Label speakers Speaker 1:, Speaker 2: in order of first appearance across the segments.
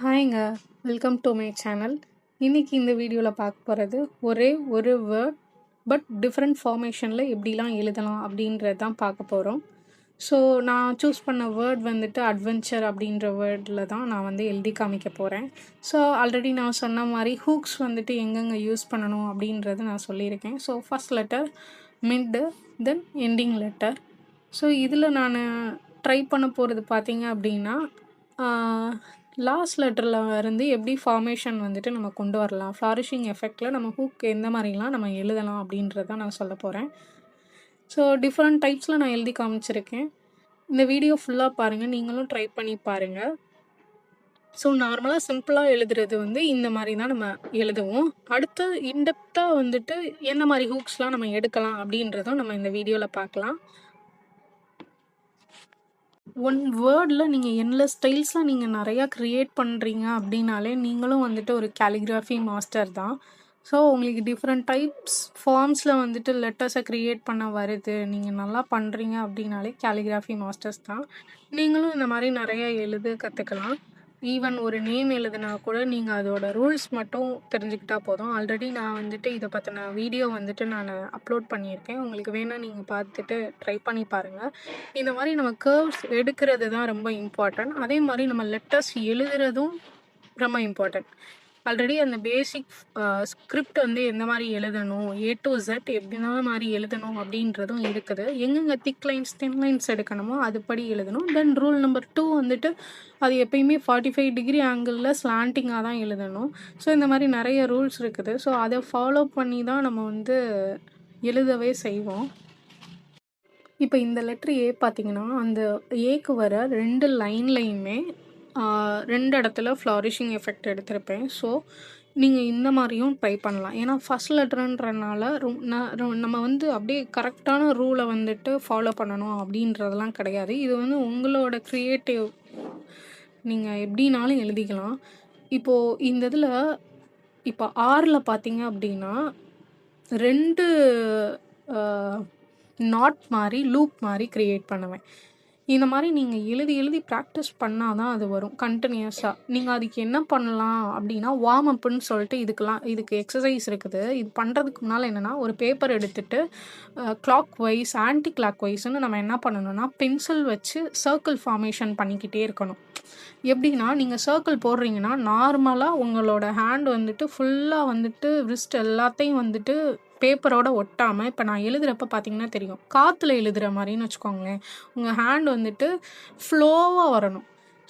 Speaker 1: ஹாய்ங்க. Welcome to my channel. இன்னைக்கு இந்த வீடியோல பார்க்க போறது, ஒரே ஒரு வேர்ட் பட் டிஃபரெண்ட் ஃபார்மேஷன்ல எப்படிலாம் எழுதலாம் அப்படின்றது தான் பார்க்க போறோம். ஸோ நான் சூஸ் பண்ண வேர்ட் வந்துட்டு அட்வென்ச்சர் அப்படின்ற வேர்ட்ல தான் நான் வந்து எழுதி காமிக்க போறேன். ஸோ ஆல்ரெடி நான் சொன்ன மாரி ஹூக்ஸ் வந்துட்டு எங்கெங்க யூஸ் பண்ணணும் அப்படின்றத நான் சொல்லியிருக்கேன். ஸோ ஃபர்ஸ்ட் லெட்டர், மிட், தென் எண்டிங் லெட்டர். ஸோ இதில் நான் ட்ரை பண்ண போகிறது பார்த்தீங்க அப்படின்னா, லாஸ்ட் லெட்டரில் இருந்து எப்படி ஃபார்மேஷன் வந்துட்டு நம்ம கொண்டு வரலாம், ஃப்ளாரிஷிங் எஃபெக்டில் நம்ம ஹூக் எந்த மாதிரிலாம் நம்ம எழுதலாம் அப்படின்றத நான் சொல்ல போகிறேன். ஸோ டிஃப்ரெண்ட் டைப்ஸில் நான் எழுதி காமிச்சிருக்கேன். இந்த வீடியோ ஃபுல்லாக பாருங்கள், நீங்களும் ட்ரை பண்ணி பாருங்கள். ஸோ நார்மலாக சிம்பிளாக எழுதுறது வந்து இந்த மாதிரி தான் நம்ம எழுதுவோம். அடுத்து இன்டெப்த்தாக வந்துட்டு என்ன மாதிரி ஹூக்ஸ்லாம் நம்ம எடுக்கலாம் அப்படின்றதும் நம்ம இந்த வீடியோவில் பார்க்கலாம். ஒன் வேர்டில் நீங்கள் எண்ட்லெஸ் ஸ்டைல்ஸில் நீங்கள் நிறையா க்ரியேட் பண்ணுறீங்க அப்படின்னாலே நீங்களும் வந்துட்டு ஒரு கேலிகிராஃபி மாஸ்டர் தான். ஸோ உங்களுக்கு டிஃப்ரெண்ட் டைப்ஸ் ஃபார்ம்ஸில் வந்துட்டு லெட்டர்ஸை க்ரியேட் பண்ண வருது, நீங்கள் நல்லா பண்ணுறீங்க அப்படின்னாலே கேலிகிராஃபி மாஸ்டர்ஸ் தான். நீங்களும் இந்த மாதிரி நிறையா எழுத கற்றுக்கலாம். ஈவன் ஒரு நேம் எழுதுனா கூட நீங்கள் அதோட ரூல்ஸ் மட்டும் தெரிஞ்சுக்கிட்டா போதும். ஆல்ரெடி நான் வந்துட்டு இதை பற்றின வீடியோ வந்துட்டு நான் அப்லோட் பண்ணியிருக்கேன். உங்களுக்கு வேணால் நீங்கள் பார்த்துட்டு ட்ரை பண்ணி பாருங்கள். இந்த மாதிரி நம்ம கர்வ்ஸ் எடுக்கிறது தான் ரொம்ப இம்பார்ட்டன்ட். அதே மாதிரி நம்ம லெட்டர்ஸ் எழுதுறதும் ரொம்ப இம்பார்ட்டன்ட். ஆல்ரெடி அந்த பேசிக் ஸ்கிரிப்ட் வந்து எந்த மாதிரி எழுதணும், A to Z எப்படின்னா மாதிரி எழுதணும் அப்படின்றதும் இருக்குது. எங்கெங்கே திக் லைன்ஸ் தின் லைன்ஸ் எடுக்கணுமோ அதுபடி எழுதணும். தென் ரூல் நம்பர் 2 வந்துட்டு அது எப்பயுமே 45 டிகிரி ஆங்கிளில் ஸ்லாண்டிங்காக தான் எழுதணும். ஸோ இந்த மாதிரி நிறைய ரூல்ஸ் இருக்குது. ஸோ அதை ஃபாலோ பண்ணி தான் நம்ம வந்து எழுதவே செய்வோம். இப்போ இந்த லெட்ரு ஏ பார்த்தீங்கன்னா, அந்த ஏக்கு வர 2 லைன்லையுமே 2 இடத்துல ஃப்ளாரிஷிங் எஃபெக்ட் எடுத்திருப்பேன். ஸோ நீங்கள் இந்த மாதிரியும் ட்ரை பண்ணலாம். ஏன்னா ஃபஸ்ட் லெட்டருன்றனால நம்ம வந்து அப்படியே கரெக்டான ரூலை வந்துட்டு ஃபாலோ பண்ணணும் அப்படின்றதெல்லாம் கிடையாது. இது வந்து உங்களோட க்ரியேட்டிவ், நீங்கள் எப்படினாலும் எழுதிக்கலாம். இப்போது இந்த இதில் இப்போ ஆறில் பார்த்தீங்க அப்படின்னா 2 நாட் மாதிரி லூப் மாதிரி க்ரியேட் பண்ணுவேன். இந்த மாதிரி நீங்கள் எழுதி எழுதி ப்ராக்டிஸ் பண்ணால் தான் அது வரும் கண்டினியூஸாக. நீங்கள் அதுக்கு என்ன பண்ணலாம் அப்படின்னா, வார்ம் அப்புன்னு சொல்லிட்டு இதுக்கு எக்ஸசைஸ் இருக்குது. இது பண்ணுறதுக்கு முன்னால் என்னென்னா, ஒரு பேப்பர் எடுத்துகிட்டு கிளாக் வைஸ் ஆன்டி கிளாக் வைஸ்ன்னு நம்ம என்ன பண்ணணும்னா, பென்சில் வச்சு சர்க்கிள் ஃபார்மேஷன் பண்ணிக்கிட்டே இருக்கணும். எப்படின்னா, நீங்கள் சர்க்கிள் போடுறீங்கன்னா நார்மலாக உங்களோட ஹேண்ட் வந்துட்டு ஃபுல்லாக வந்துட்டு ரிஸ்ட் எல்லாத்தையும் வந்துட்டு பேப்பரோட ஒட்டாமல், இப்போ நான் எழுதுகிறப்ப பார்த்தீங்கன்னா தெரியும், காற்றுல எழுதுகிற மாதிரின்னு வச்சுக்கோங்களேன். உங்கள் ஹேண்ட் வந்துட்டு ஃப்ளோவாக வரணும்.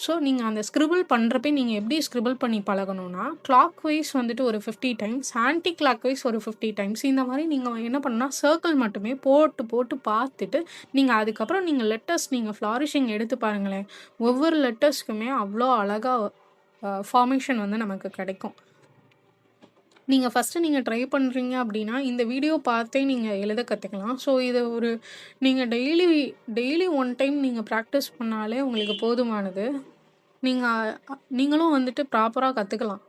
Speaker 1: ஸோ நீங்கள் அந்த ஸ்க்ரிபிள் பண்ணுறப்ப நீங்கள் எப்படி ஸ்க்ரிபிள் பண்ணி பழகணும்னா, கிளாக் வைஸ் வந்துட்டு ஒரு 50 டைம்ஸ், ஆன்டி கிளாக் வைஸ் ஒரு 50 டைம்ஸ், இந்த மாதிரி நீங்கள் என்ன பண்ணணும்னா சர்க்கிள் மட்டுமே போட்டு போட்டு பார்த்துட்டு நீங்கள் அதுக்கப்புறம் நீங்கள் லெட்டர்ஸ் நீங்கள் ஃப்ளாரிஷிங் எடுத்து பாருங்களேன். ஒவ்வொரு லெட்டர்ஸ்க்குமே அவ்வளோ அழகாக ஃபார்மேஷன் வந்து நமக்கு கிடைக்கும். நீங்கள் ஃபஸ்ட்டு நீங்கள் ட்ரை பண்ணுறீங்க அப்படின்னா, இந்த வீடியோ பார்த்தே நீங்கள் எழுத கற்றுக்கலாம். ஸோ இதை நீங்கள் டெய்லி 1 டைம் நீங்கள் ப்ராக்டிஸ் பண்ணாலே உங்களுக்கு போதுமானது. நீங்களும் வந்துட்டு ப்ராப்பராக கற்றுக்கலாம்.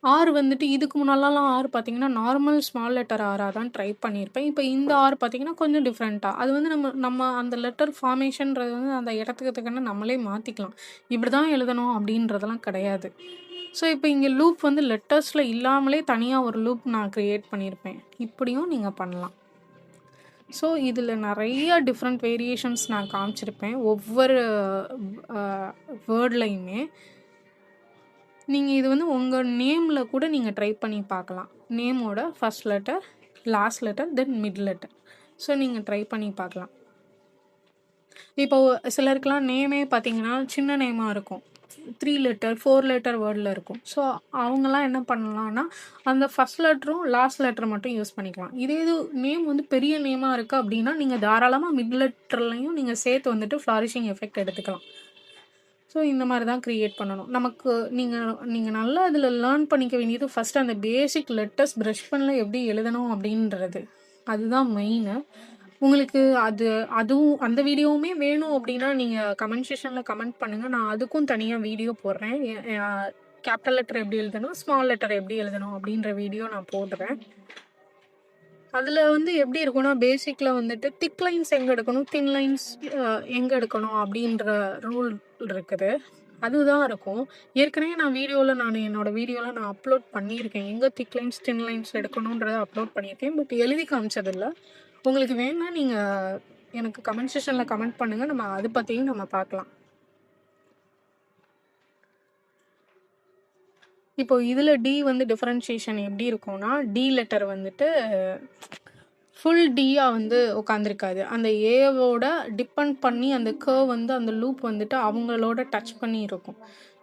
Speaker 1: ஆர் வந்துட்டு இதுக்கு முன்னாலலாம் ஆர் பார்த்தீங்கன்னா, நார்மல் ஸ்மால் லெட்டர் ஆரா தான் ட்ரை பண்ணியிருப்பேன். இப்போ இந்த ஆர் பார்த்தீங்கன்னா கொஞ்சம் டிஃப்ரெண்ட்டாக. அது வந்து நம்ம அந்த லெட்டர் ஃபார்மேஷன்றது வந்து அந்த இடத்துக்கு தக்கன நம்மளே மாற்றிக்கலாம். இப்படி தான் எழுதணும் அப்படின்றதெல்லாம் கிடையாது. ஸோ இப்போ இங்கே லூப் வந்து லெட்டர்ஸில் இல்லாமலே தனியாக ஒரு லூப் நான் க்ரியேட் பண்ணியிருப்பேன். இப்படியும் நீங்கள் பண்ணலாம். ஸோ இதில் நிறைய டிஃப்ரெண்ட் வேரியேஷன்ஸ் நான் காமிச்சிருப்பேன். ஒவ்வொரு வேர்ட்லையுமே நீங்கள் இது வந்து உங்கள் நேமில் கூட நீங்கள் ட்ரை பண்ணி பார்க்கலாம். நேமோட first letter, last letter, then mid letter. So நீங்கள் ட்ரை பண்ணி பார்க்கலாம். இப்போது சிலருக்குலாம் நேமே பார்த்தீங்கன்னா சின்ன நேமாக இருக்கும். 3 லெட்டர் 4 லெட்டர் வேர்டில் இருக்கும். ஸோ அவங்கெல்லாம் என்ன பண்ணலான்னா, அந்த ஃபஸ்ட் லெட்டரும் லாஸ்ட் லெட்டர் மட்டும் யூஸ் பண்ணிக்கலாம். இது நேம் வந்து பெரிய நேமாக இருக்குது அப்படின்னா, நீங்கள் தாராளமாக மிட் லெட்டர்லையும் நீங்கள் சேர்த்து வந்துட்டு ஃப்ளாரிஷிங் எஃபெக்ட் எடுத்துக்கலாம். ஸோ இந்த மாதிரி தான் க்ரியேட் பண்ணணும். நமக்கு நீங்கள் நல்லா இதில் லேர்ன் பண்ணிக்க வேண்டியது ஃபஸ்ட்டு அந்த பேசிக் லெட்டர்ஸ் ப்ரஷ் பண்ணல எப்படி எழுதணும் அப்படின்றது. அதுதான் மெயினு. உங்களுக்கு அதுவும் அந்த வீடியோவுமே வேணும் அப்படின்னா நீங்கள் கமெண்ட் செக்ஷனில் கமெண்ட் பண்ணுங்கள். நான் அதுக்கும் தனியாக வீடியோ போடுறேன். கேபிட்டல் லெட்டர் எப்படி எழுதணும், ஸ்மால் லெட்டர் எப்படி எழுதணும் அப்படின்ற வீடியோ நான் போடுறேன். அதில் வந்து எப்படி இருக்கும்னா பேசிக்கில் வந்துட்டு திக் லைன்ஸ் எங்கே எடுக்கணும், தின் லைன்ஸ் எங்கே எடுக்கணும் அப்படின்ற ரூல் இருக்குது. அதுதான் இருக்கும். ஏற்கனவே நான் என்னோட வீடியோவில் நான் அப்லோட் பண்ணியிருக்கேன். எங்கே திக் லைன்ஸ் தின் லைன்ஸ் எடுக்கணுன்றதை அப்லோட் பண்ணியிருக்கேன். பட் எழுதி காமிச்சதில்ல. உங்களுக்கு வேணும்னா நீங்கள் எனக்கு கமெண்ட் செக்ஷனில் கமெண்ட் பண்ணுங்கள். நம்ம அதை பற்றியும் நம்ம பார்க்கலாம். இப்போ இதில் டி வந்து டிஃபரன்ஷியேஷன் எப்படி இருக்கும்னா, டி லெட்டர் வந்துட்டு ஃபுல் டியா வந்து உட்காந்துருக்காது. அந்த ஏவோட டிபெண்ட் பண்ணி அந்த கர்வ் வந்து அந்த லூப் வந்துட்டு அவங்களோட டச் பண்ணி இருக்கும்.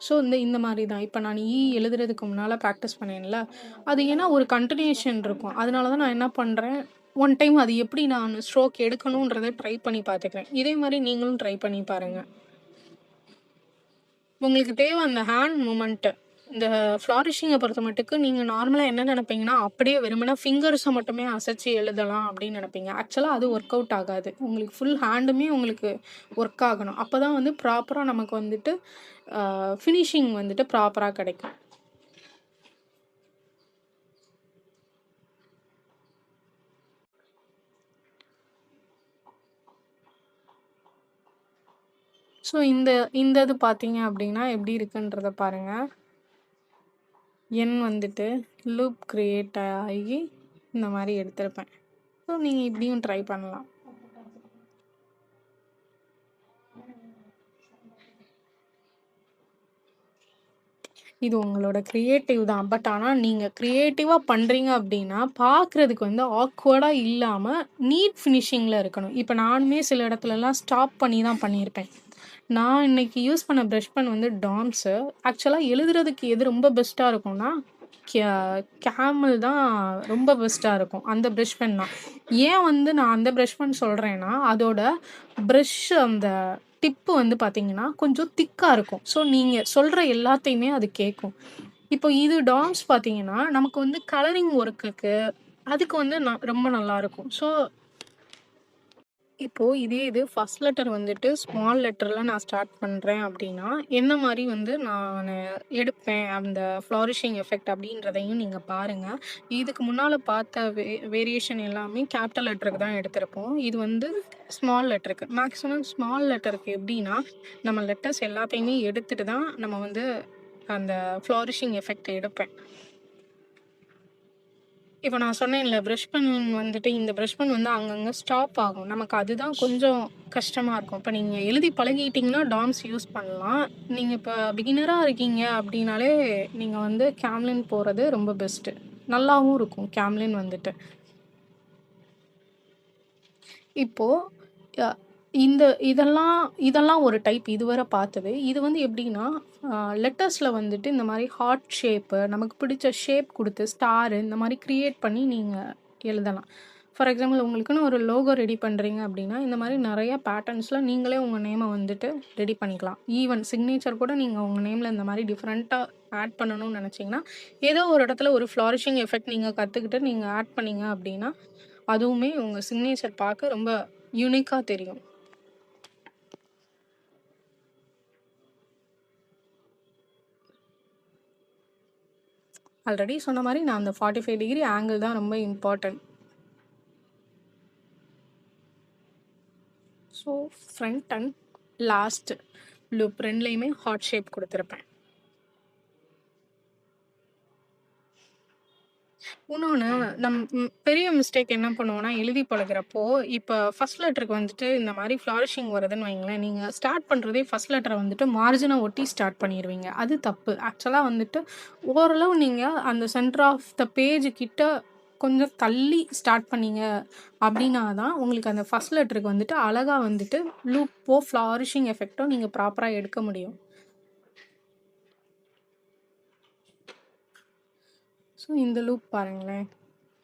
Speaker 1: ஸோ இந்த மாதிரி தான். இப்போ நான் எழுதுறதுக்கு முன்னால் ப்ராக்டிஸ் பண்ணேன்ல, அது ஏன்னா ஒரு கண்டினியூஷன் இருக்கும். அதனால தான் நான் என்ன பண்ணுறேன், ஒன் டைம் அது எப்படி நான் ஸ்ட்ரோக் எடுக்கணுன்றதை ட்ரை பண்ணி பார்த்துக்கிறேன். இதே மாதிரி நீங்களும் ட்ரை பண்ணி பாருங்கள். உங்களுக்கு தேவை அந்த ஹேண்ட் மூமெண்ட்டு. இந்த ஃப்ளாரிஷிங்கை பொறுத்த மட்டுக்கு நீங்கள் நார்மலாக என்ன நினைப்பீங்கன்னா, அப்படியே வெறுமனே ஃபிங்கர்ஸை மட்டுமே அசைச்சு எழுதலாம் அப்படின்னு நினைப்பீங்க. ஆக்சுவலாக அது ஒர்க் அவுட் ஆகாது. உங்களுக்கு ஃபுல் ஹேண்டுமே உங்களுக்கு ஒர்க் ஆகணும். அப்போ தான் வந்து ப்ராப்பராக நமக்கு வந்துட்டு ஃபினிஷிங் வந்துட்டு ப்ராப்பராக கிடைக்கும். ஸோ இந்த இது பார்த்தீங்க அப்படின்னா எப்படி இருக்குன்றத பாருங்கள். என் வந்துட்டு லூப் கிரியேட் ஆகி இந்த மாதிரி எடுத்திருப்பேன். ஸோ நீங்கள் இப்படியும் ட்ரை பண்ணலாம். இது உங்களோட கிரியேட்டிவ் தான். பட் ஆனால் நீங்கள் க்ரியேட்டிவாக பண்ணுறீங்க அப்படின்னா பார்க்குறதுக்கு வந்து ஆக்வர்டாக இல்லாமல் நீட் ஃபினிஷிங்கில் இருக்கணும். இப்போ நானுமே சில இடத்துலலாம் ஸ்டாப் பண்ணி தான் பண்ணியிருப்பேன். நான் இன்னைக்கு யூஸ் பண்ண ப்ரஷ் பென் வந்து டாம்ஸு. ஆக்சுவலாக எழுதுறதுக்கு எது ரொம்ப பெஸ்ட்டாக இருக்கும்னா கேமல் தான் ரொம்ப பெஸ்ட்டாக இருக்கும். அந்த ப்ரஷ் பென் தான். ஏன் வந்து நான் அந்த ப்ரஷ் பென் சொல்கிறேன்னா, அதோட ப்ரஷ் அந்த டிப்பு வந்து பார்த்தீங்கன்னா கொஞ்சம் திக்காக இருக்கும். ஸோ நீங்கள் சொல்கிற எல்லாத்தையுமே அது கேட்கும். இப்போ இது டாம்ஸ் பார்த்தீங்கன்னா நமக்கு வந்து கலரிங் ஒர்க்குக்கு அதுக்கு வந்து ரொம்ப நல்லாயிருக்கும். ஸோ இப்போ இது ஃபர்ஸ்ட் லெட்டர் வந்துட்டு ஸ்மால் லெட்டர்ல நான் ஸ்டார்ட் பண்றேன் அப்படின்னா, என்ன மாரி வந்து நானு எடுப்பேன் அந்த ஃப்ளாரிஷிங் எஃபெக்ட் அப்படின்றதையும் நீங்க பாருங்க. இதுக்கு முன்னால பார்த்த வேரியேஷன் எல்லாமே கேப்பிட்டல் லெட்டருக்கு தான் எடுத்திருப்போம். இது வந்து ஸ்மால் லெட்டருக்கு. மேக்ஸிமம் ஸ்மால் லெட்டருக்கு எப்படின்னா, நம்ம லெட்டர்ஸ் எல்லாத்தையுமே எடுத்துட்டு தான் நம்ம வந்து அந்த ஃப்ளாரிஷிங் எஃபெக்ட் எடுப்பேன். இப்போ நான் சொன்னேன்ல ப்ரஷ் பென் வந்துட்டு இந்த ப்ரஷ் பென் வந்து அங்கங்கே ஸ்டாப் ஆகும். நமக்கு அதுதான் கொஞ்சம் கஷ்டமாக இருக்கும். இப்போ நீங்கள் எழுதி பழகிட்டிங்கன்னா டாம்ஸ் யூஸ் பண்ணலாம். நீங்கள் இப்போ பிகினராக இருக்கீங்க அப்படின்னாலே நீங்கள் வந்து கேம்லின் போகிறது ரொம்ப பெஸ்ட்டு. நல்லாவும் இருக்கும் கேம்லின் வந்துட்டு. இப்போது இதெல்லாம் ஒரு டைப் இதுவரை பார்த்தது. இது வந்து எப்படின்னா லெட்டர்ஸில் வந்துட்டு இந்த மாதிரி ஹார்ட் ஷேப்பு நமக்கு பிடிச்ச ஷேப் கொடுத்து ஸ்டாரு இந்த மாதிரி க்ரியேட் பண்ணி நீங்கள் எழுதலாம். ஃபார் எக்ஸாம்பிள் உங்களுக்குன்னு ஒரு லோகோ ரெடி பண்ணுறீங்க அப்படின்னா இந்த மாதிரி நிறையா பேட்டர்ன்ஸில் நீங்களே உங்கள் நேமை வந்துட்டு ரெடி பண்ணிக்கலாம். ஈவன் சிக்னேச்சர் கூட நீங்கள் உங்கள் நேமில் இந்த மாதிரி டிஃப்ரெண்ட்டாக ஆட் பண்ணணும்னு நினச்சிங்கன்னா ஏதோ ஒரு இடத்துல ஒரு ஃப்ளாரிஷிங் எஃபெக்ட் நீங்கள் கற்றுக்கிட்டு நீங்கள் ஆட் பண்ணீங்க அப்படின்னா அதுவுமே உங்கள் சிக்னேச்சர் பார்க்க ரொம்ப யூனிக்காக தெரியும். ஆல்ரெடி சொன்ன மாதிரி நான் அந்த 45 டிகிரி ஆங்கிள் தான் ரொம்ப important. So front and last loop ரெண்டுலேயுமே ஹார்ட் ஷேப் கொடுத்துருப்பேன். இன்னொன்று பெரிய மிஸ்டேக் என்ன பண்ணுவோம்னா எழுதி பழகிறப்போ இப்போ ஃபர்ஸ்ட் லெட்டருக்கு வந்துட்டு இந்த மாதிரி ஃப்ளாரிஷிங் வருதுன்னு வைங்களேன், நீங்கள் ஸ்டார்ட் பண்ணுறதே ஃபர்ஸ்ட் லெட்டரை வந்துட்டு மார்ஜினை ஒட்டி ஸ்டார்ட் பண்ணிடுவீங்க. அது தப்பு. ஆக்சுவலாக வந்துட்டு ஓரளவு நீங்கள் அந்த சென்டர் ஆஃப் த பேஜ் கிட்ட கொஞ்சம் தள்ளி ஸ்டார்ட் பண்ணீங்க அப்படின்னா தான் உங்களுக்கு அந்த ஃபர்ஸ்ட் லெட்டருக்கு வந்துட்டு அழகாக வந்துட்டு லூப்போ ஃப்ளாரிஷிங் எஃபெக்டோ நீங்கள் ப்ராப்பராக எடுக்க முடியும். ஸோ இந்த லூப் பாருங்களேன்,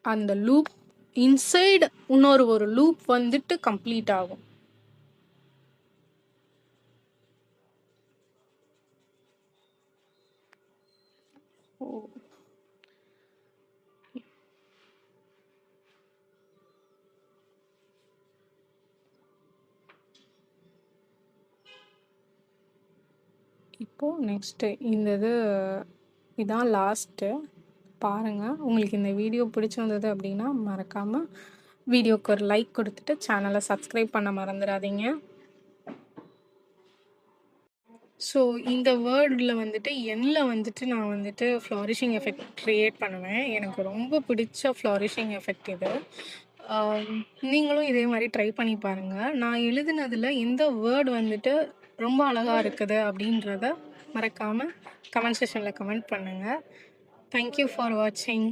Speaker 1: அந்த லூப் இன்சைடு ஒரு லூப் வந்துட்டு கம்ப்ளீட் ஆகும். இப்போ நெக்ஸ்ட்டு இதான் லாஸ்ட்டு. பாருங்கள். உங்களுக்கு இந்த வீடியோ பிடிச்சிருந்தது அப்படின்னா மறக்காமல் வீடியோக்கு ஒரு லைக் கொடுத்துட்டு சேனலை சப்ஸ்கிரைப் பண்ண மறந்துடாதீங்க. ஸோ இந்த வேர்டில் வந்துட்டு எண்ணில் வந்துட்டு நான் வந்துட்டு ஃப்ளாரிஷிங் எஃபெக்ட் க்ரியேட் பண்ணுவேன். எனக்கு ரொம்ப பிடிச்ச ஃப்ளாரிஷிங் எஃபெக்ட் இது. நீங்களும் இதே மாதிரி ட்ரை பண்ணி பாருங்கள். நான் எழுதினதில் எந்த வேர்டு வந்துட்டு ரொம்ப அழகாக இருக்குது அப்படின்றத மறக்காமல் கமெண்ட் செக்ஷனில் கமெண்ட் பண்ணுங்கள். தேங்க்யூ ஃபார் வாட்சிங்.